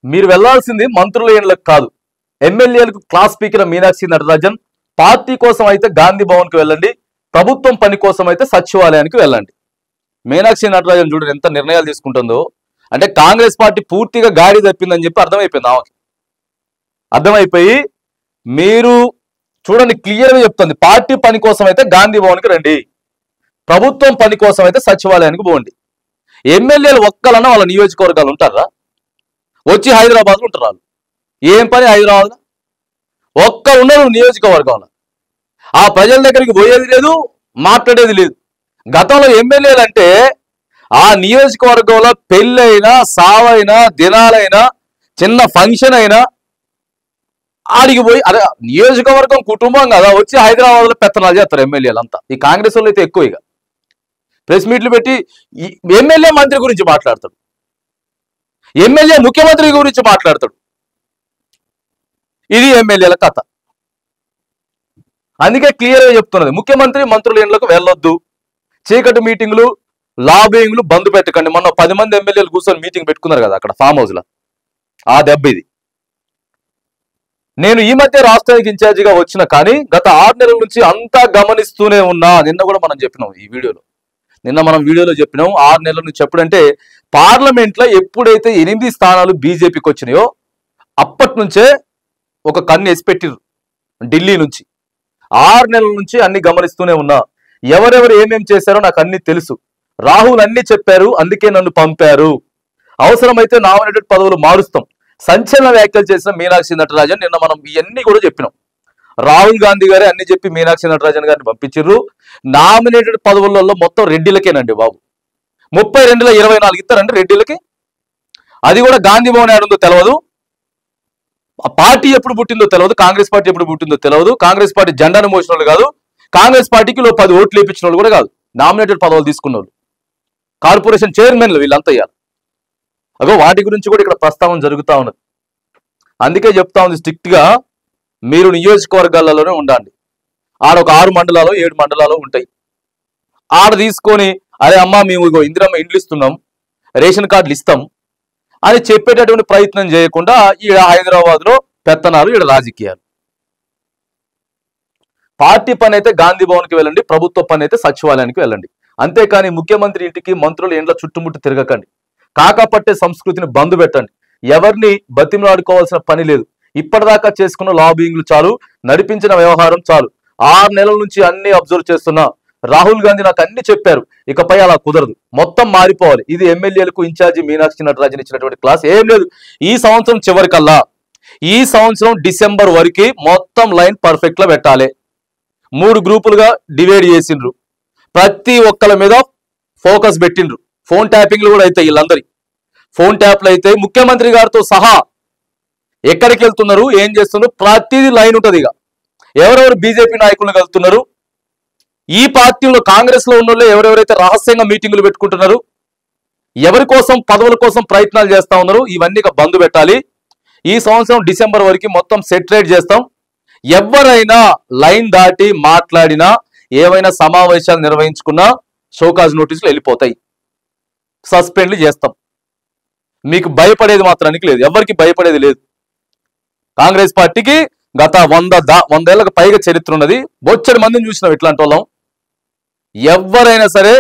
మీరు వెళ్లాల్సింది మంత్రుల ఏళ్లకు కాదు, ఎమ్మెల్యేలకు class speaker Meenakshi Natarajan. Party కోసం అయితే గాంధీ భవన్కి వెళ్ళండి, ప్రభుత్వం పని కోసం అయితే సచివాలయానికి వెళ్ళండి. మీనాక్షి నటరాజన్ చూడండి ఎంత నిర్ణయాలు తీసుకుంటుందో. అంటే కాంగ్రెస్ పార్టీ పూర్తిగా గాడి తప్పిందని చెప్పి అర్థమైపోయింది ఆమెకి. అర్థమైపోయి మీరు చూడండి క్లియర్గా చెప్తుంది, పార్టీ పని కోసం అయితే గాంధీ భవన్కి రండి, ప్రభుత్వం పని కోసం అయితే సచివాలయానికి పోండి. ఎమ్మెల్యేలు ఒక్కలన్నా వాళ్ళ నియోజకవర్గాలు ఉంటారా? వచ్చి హైదరాబాద్లో ఉంటారు వాళ్ళు. ఏం పని హైదరాబాద్లో? ఒక్కరు ఉన్నారు నియోజకవర్గంలో. ఆ ప్రజల దగ్గరికి పోయేది లేదు, మాట్లాడేది లేదు. గతంలో ఎమ్మెల్యేలు అంటే ఆ నియోజకవర్గంలో పెళ్ళైనా, సావైనా, దినాలైనా, చిన్న ఫంక్షన్ అయినా ఆడికి పోయి, అదే నియోజకవర్గం కుటుంబం కదా, వచ్చి హైదరాబాద్లో పెత్తనాలు చేస్తారు ఎమ్మెల్యేలు అంతా. ఈ కాంగ్రెస్ వాళ్ళు అయితే ఎక్కువ. ఇక ప్రెస్ మీట్లు పెట్టి ఎమ్మెల్యే మంత్రి గురించి మాట్లాడతాడు, ఎమ్మెల్యే ముఖ్యమంత్రి గురించి మాట్లాడతాడు. ఇది ఎమ్మెల్యేల కథ. అందుకే క్లియర్గా చెప్తున్నది, ముఖ్యమంత్రి మంత్రుల ఇళ్లకు వెళ్ళొద్దు, చీకటి మీటింగ్లు, లాబింగ్లు బంద్ పెట్టకండి. మొన్న 10 మంది ఎమ్మెల్యేలు కూర్చొని మీటింగ్ పెట్టుకున్నారు కదా అక్కడ ఫామ్ హౌస్ లో. ఆ దెబ్బ ఇది. నేను ఈ మధ్య రాష్ట్రానికి ఇన్ఛార్జిగా వచ్చిన కానీ గత 6 నెలల నుంచి అంతా గమనిస్తూనే ఉన్నా. నిన్న కూడా మనం చెప్పినాం ఈ వీడియోలో, మనం వీడియోలో చెప్పినాం 6 నెలల నుంచి. ఎప్పుడంటే పార్లమెంట్లో ఎప్పుడైతే 8 స్థానాలు బీజేపీకి వచ్చినాయో అప్పటి నుంచే ఒక కన్ను ఎసిపెట్టిరు ఢిల్లీ నుంచి. 6 నెలల నుంచి అన్ని గమనిస్తూనే ఉన్నా. ఎవరెవరు ఏమేం చేశారో నాకు అన్ని తెలుసు. రాహుల్ అన్ని చెప్పారు, అందుకే నన్ను పంపారు. అవసరమైతే నామినేటెడ్ పదవులు మారుస్తాం. సంచలన వ్యాఖ్యలు చేసిన మీనాక్షి నటరాజన్. నిన్న మనం ఇవన్నీ కూడా చెప్పినాం. రాహుల్ గాంధీ గారే అన్ని చెప్పి మీనాక్షి నటరాజన్ గారిని పంపించారు. నామినేటెడ్ పదవులలో మొత్తం రెడ్డిలకేనండి బాబు. 32లో 24 ఇస్తారండి రెడ్డిలకి. అది కూడా గాంధీ భవన్ ఏడుందో తెలియదు, పార్టీ ఎప్పుడు పుట్టిందో తెలియదు, కాంగ్రెస్ పార్టీ ఎప్పుడు పుట్టిందో తెలియదు, కాంగ్రెస్ పార్టీ జెండాను మోసిన వాళ్ళు కాదు, కాంగ్రెస్ పార్టీకి 10 ఓట్లు వేయించిన వాళ్ళు కూడా కాదు, నామినేటెడ్ పదవులు తీసుకున్న వాళ్ళు, కార్పొరేషన్ చైర్మన్లు వీళ్ళంతా అయ్యారు. అగో వాటి గురించి కూడా ఇక్కడ ప్రస్తావన జరుగుతూ ఉన్నది. అందుకే చెప్తా ఉంది స్ట్రిక్ట్ గా మీరు నియోజకవర్గాలలోనే ఉండండి. ఆడ ఒక 6 మండలాలు 7 మండలాలు ఉంటాయి. ఆడ తీసుకొని అరే అమ్మ మేము ఇగో ఇందిరమ్మ ఇండ్లు ఇస్తున్నాం, రేషన్ కార్డులు ఇస్తాం అని చెప్పేటటువంటి ప్రయత్నం చేయకుండా ఈడ హైదరాబాద్ లో పెత్తనాలు, ఈడ రాజకీయాలు. పార్టీ పని అయితే గాంధీ భవన్కి వెళ్ళండి, ప్రభుత్వ పని అయితే సచివాలయానికి వెళ్ళండి. అంతేకాని ముఖ్యమంత్రి ఇంటికి మంత్రులు ఇండ్ల చుట్టుముట్టు తిరగకండి. కాకపట్టే సంస్కృతిని బంద్ పెట్టండి. ఎవరిని బతిమలాడుకోవాల్సిన పని లేదు. ఇప్పటిదాకా చేసుకున్న లాబింగ్లు చాలు, నడిపించిన వ్యవహారం చాలు. 6 నెలల నుంచి అన్ని అబ్జర్వ్ చేస్తున్నా. రాహుల్ గాంధీ నాకు అన్ని చెప్పారు, ఇకపై అలా కుదరదు, మొత్తం మారిపోవాలి. ఇది ఎమ్మెల్యేలకు ఇన్ఛార్జి మీనాక్షి నటరాజన్ ఇచ్చినటువంటి క్లాస్. ఏం లేదు, ఈ సంవత్సరం చివరికల్లా, ఈ సంవత్సరం డిసెంబర్ వరకు మొత్తం లైన్ పర్ఫెక్ట్ గా పెట్టాలి. 3 గ్రూపులుగా డివైడ్ చేసిండ్రు, ప్రతి ఒక్కల మీద ఫోకస్ పెట్టిండ్రు. ఫోన్ ట్యాపింగ్లు కూడా అయితే వీళ్ళందరి ఫోన్ ట్యాప్లు అయితే ముఖ్యమంత్రి గారితో సహా ఎక్కడికి వెళ్తున్నారు, ఏం చేస్తున్నారు, ప్రతిదీ లైన్ ఉంటుంది. ఇక ఎవరెవరు బీజేపీ నాయకులను కలుతున్నారు, ఈ పార్టీలో కాంగ్రెస్ లో ఉన్న ఎవరెవరైతే రహస్యంగా మీటింగులు పెట్టుకుంటున్నారు, ఎవరి కోసం పదవుల కోసం ప్రయత్నాలు చేస్తా ఉన్నారు, ఇవన్నీ బంద్ పెట్టాలి. ఈ సంవత్సరం డిసెంబర్ వరకు మొత్తం సెటరేట్ చేస్తాం. ఎవరైనా లైన్ దాటి మాట్లాడినా, ఏవైనా సమావేశాలు నిర్వహించుకున్నా షోకాజ్ నోటీసులు వెళ్ళిపోతాయి, సస్పెండ్లు చేస్తాం. మీకు భయపడేది మాత్రానికి లేదు, ఎవరికి భయపడేది లేదు. కాంగ్రెస్ పార్టీకి గత 100 ఏళ్ళకు పైగా చరిత్ర ఉన్నది. బొచ్చడి మందిని చూసినాం ఇట్లాంటి వాళ్ళం. ఎవరైనా సరే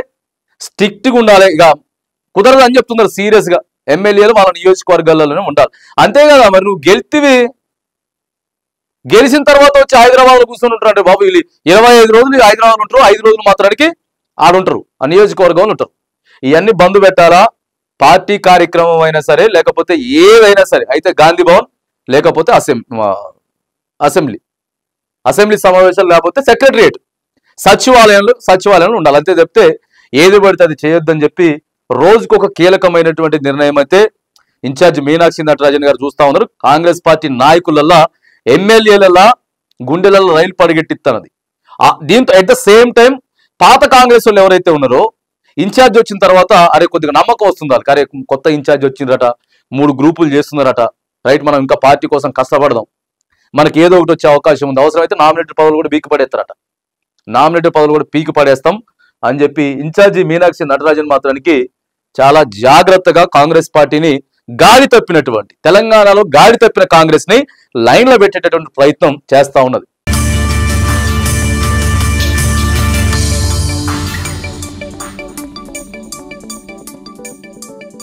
స్ట్రిక్ట్గా ఉండాలి. ఇక కుదరదు అని చెప్తున్నారు సీరియస్ గా. ఎమ్మెల్యేలు వాళ్ళ నియోజకవర్గాల్లోనే ఉండాలి. అంతే కదా. మరి నువ్వు గెలిచిన తర్వాత వచ్చి హైదరాబాద్ లో కూర్చొని ఉంటారు అంటే బాబు, వీళ్ళు 25 రోజులు హైదరాబాద్ ఉంటారు, 5 రోజులు మాత్రానికి ఆడుంటారు, ఆ నియోజకవర్గంలో ఉంటారు. ఇవన్నీ బంద్ పెట్టాలా? పార్టీ కార్యక్రమం అయినా సరే, లేకపోతే ఏదైనా సరే అయితే గాంధీ భవన్, లేకపోతే అసెంబ్లీ సమావేశాలు, లేకపోతే సెక్రటరియట్, సచివాలయంలో ఉండాలి. అంతే చెప్తే ఏది పడితే అది చేయొద్దని చెప్పి రోజుకొక కీలకమైనటువంటి నిర్ణయం అయితే ఇన్ఛార్జ్ మీనాక్షి నటరాజన్ గారు చూస్తా ఉన్నారు. కాంగ్రెస్ పార్టీ నాయకులల్లా, ఎమ్మెల్యేలల్లా గుండెలలో రైలు పరిగెట్టిస్తున్నది. దీంతో అట్ ద సేమ్ టైం పాత కాంగ్రెస్ వాళ్ళు ఎవరైతే ఉన్నారో, ఇన్ఛార్జ్ వచ్చిన తర్వాత అరే కొద్దిగా నమ్మకం వస్తుంది వాళ్ళకి, అరే కొత్త ఇన్ఛార్జ్ వచ్చిందట, 3 గ్రూపులు చేస్తున్నారట, రైట్, మనం ఇంకా పార్టీ కోసం కష్టపడదాం, మనకి ఏదో ఒకటి వచ్చే అవకాశం ఉంది, అవసరమైతే నామినేటెడ్ పదవులు కూడా పీకి పడేస్తాం అని చెప్పి ఇన్ఛార్జి మీనాక్షి నటరాజన్ మాత్రానికి చాలా జాగ్రత్తగా కాంగ్రెస్ పార్టీని గాడి తప్పినటువంటి తెలంగాణలో గాడి తప్పిన కాంగ్రెస్ ని లైన్ లో పెట్టేటటువంటి ప్రయత్నం చేస్తా ఉన్నది.